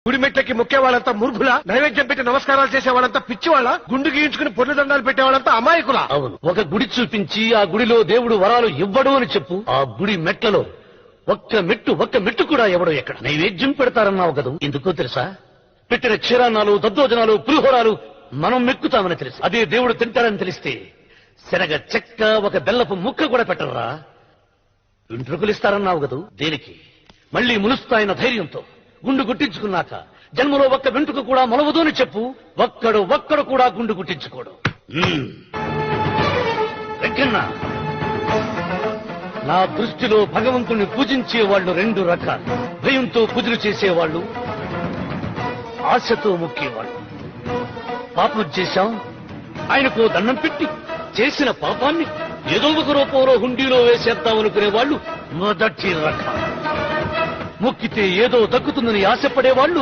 గుడి మెట్లకి మొక్కే వాళ్ళంతా మూర్ఖుల, నైవేద్యం పెట్టి నమస్కారాలు చేసే వాళ్ళంతా పిచ్చివాళ్ళ, గుండు గీయించుకుని పొర్లు దండాలు పెట్టే వాళ్ళంతా అమాయకుల. అవును, ఒక గుడి చూపించి ఆ గుడిలో దేవుడు వరాలు ఇవ్వడు అని చెప్పు. ఆ గుడి మెట్లలో ఒక్క మెట్టు కూడా ఎవడో ఎక్కడ నైవేద్యం పెడతారన్నావు కదా, ఎందుకో తెలుసా? పెట్టిన క్షీరాన్నాలు, దద్దోజనాలు, పులిహోరాలు మనం మెక్కుతామని తెలుసు. అదే దేవుడు తింటారని తెలిస్తే శనగ చెక్క, ఒక బెల్లపు ముక్క కూడా పెట్టరా. వెంట్రుకలిస్తారన్నావు కదా, దేనికి? మళ్లీ ములుస్తాయన్న ధైర్యంతో గుండు గుట్టించుకున్నాక జన్మలో ఒక్క వెంట్రుక కూడా మొలవదు అని చెప్పు. ఒక్కడు కూడా గుండు గుట్టించుకోడు. వెంకన్న, నా దృష్టిలో భగవంతుణ్ణి పూజించే వాళ్ళు రెండు రకాలు. భయంతో పూజలు చేసేవాళ్ళు, ఆశతో మొక్కేవాళ్ళు. పాపం చేశాం, ఆయనకు దండం పెట్టి చేసిన పాపాన్ని ఏదో ఒక రూపంలో హుండీలో వేసేద్దామనుకునే వాళ్ళు మొదటి రకం. మొక్కితే ఏదో దక్కుతుందని ఆశపడేవాళ్ళు